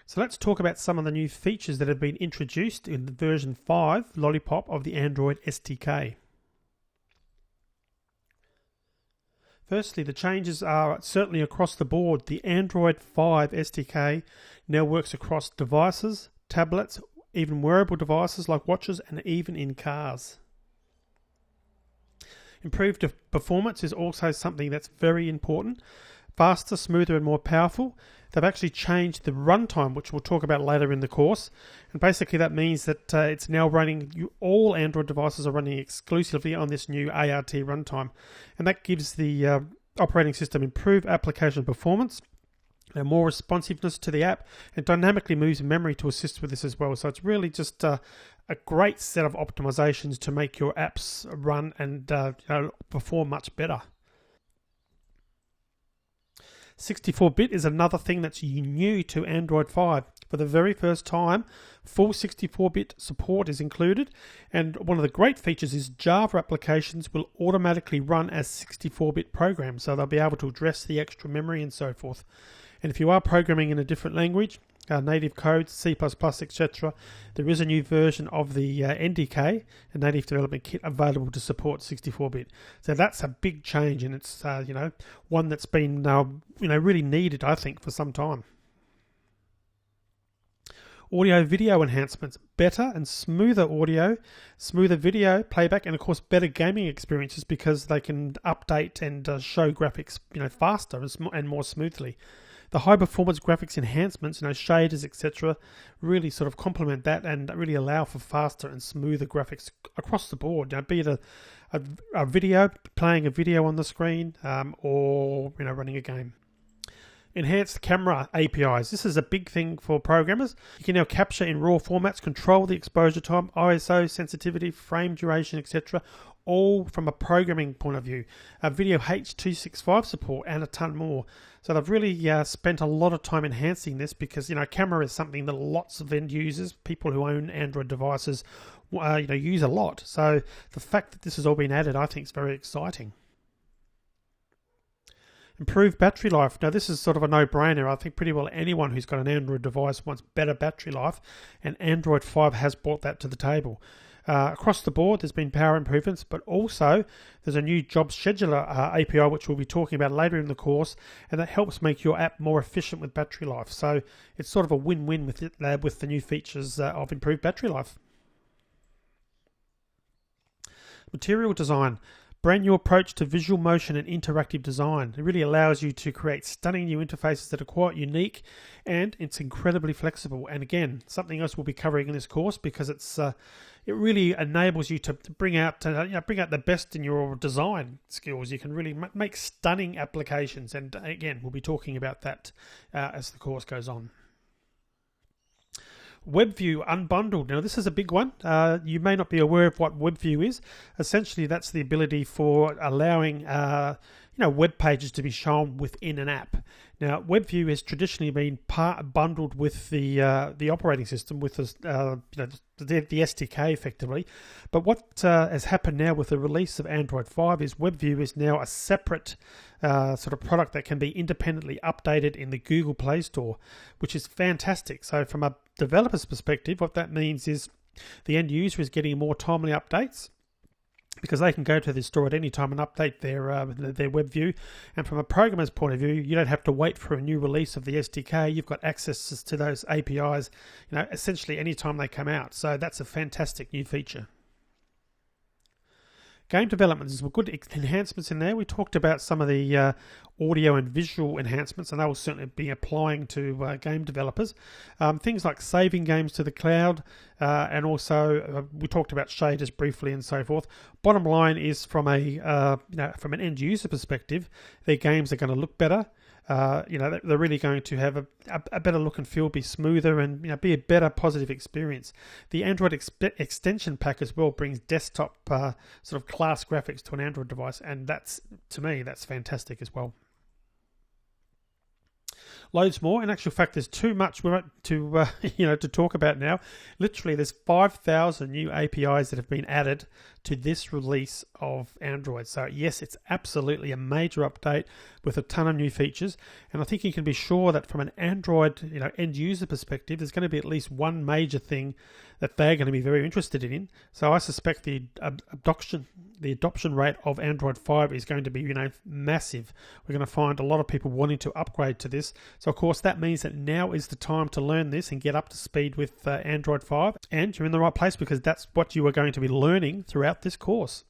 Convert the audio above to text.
So let's talk about some of the new features that have been introduced in version 5, Lollipop, of the Android SDK. Firstly, the changes are certainly across the board. The Android 5 SDK now works across devices, tablets, even wearable devices like watches, and even in cars. Improved performance is also something that's very important. Faster, smoother, and more powerful. They've actually changed the runtime, which we'll talk about later in the course. And basically that means that it's now running, all Android devices are running exclusively on this new ART runtime. And that gives the operating system improved application performance, and more responsiveness to the app, and dynamically moves memory to assist with this as well. So it's really just a great set of optimizations to make your apps run and perform much better. 64-bit is another thing that's new to Android 5. For the very first time, full 64-bit support is included, and one of the great features is Java applications will automatically run as 64-bit programs, so they'll be able to address the extra memory and so forth. And if you are programming in a different language, native code, C++, etc., there is a new version of the NDK, a Native Development Kit, available to support 64-bit. So that's a big change, and it's one that's been really needed, I think, for some time. Audio video enhancements, better and smoother audio, smoother video playback, and of course better gaming experiences because they can update and show graphics faster and more smoothly. The high performance graphics enhancements, shaders, etc., really sort of complement that and really allow for faster and smoother graphics across the board. Be it a video, playing a video on the screen, or running a game. Enhanced camera APIs. This is a big thing for programmers. You can now capture in RAW formats, control the exposure time, ISO, sensitivity, frame duration, etc., all from a programming point of view. Video H.265 support and a ton more. So they've really spent a lot of time enhancing this because camera is something that lots of end users, people who own Android devices, use a lot. So the fact that this has all been added, I think, is very exciting. Improved battery life. Now this is sort of a no-brainer. I think pretty well anyone who's got an Android device wants better battery life, and Android 5 has brought that to the table. Across the board there's been power improvements, but also there's a new job scheduler API which we'll be talking about later in the course, and that helps make your app more efficient with battery life. So it's sort of a win-win with the new features of improved battery life. Material design. Brand new approach to visual motion and interactive design. It really allows you to create stunning new interfaces that are quite unique, and it's incredibly flexible. And again, something else we'll be covering in this course because it really enables you to bring out the best in your design skills. You can really make stunning applications, and again, we'll be talking about that as the course goes on. WebView unbundled. Now this is a big one. You may not be aware of what WebView is. Essentially that's the ability for allowing web pages to be shown within an app. Now WebView has traditionally been bundled with the operating system, with the SDK effectively. But what has happened now with the release of Android 5 is WebView is now a separate sort of product that can be independently updated in the Google Play Store, which is fantastic. So from a developer's perspective, what that means is the end user is getting more timely updates, because they can go to the store at any time and update their web view. And from a programmer's point of view, you don't have to wait for a new release of the SDK. You've got access to those APIs, essentially any time they come out. So that's a fantastic new feature. Game development, there's some good enhancements in there. We talked about some of the audio and visual enhancements, and they will certainly be applying to game developers. Things like saving games to the cloud, and also we talked about shaders briefly and so forth. Bottom line is, from an end user perspective, their games are going to look better. They're really going to have a better look and feel, be smoother, and be a better positive experience. The Android extension pack as well brings desktop sort of class graphics to an Android device, and to me that's fantastic as well. Loads more. In actual fact, there's too much to talk about now. Literally, there's 5,000 new APIs that have been added to this release of Android. So yes, it's absolutely a major update with a ton of new features, and I think you can be sure that from an Android end user perspective, there's going to be at least one major thing that they're going to be very interested in. So I suspect the adoption rate of Android 5 is going to be massive. We're going to find a lot of people wanting to upgrade to this. So of course that means that now is the time to learn this and get up to speed with Android 5, and you're in the right place because that's what you are going to be learning throughout this course.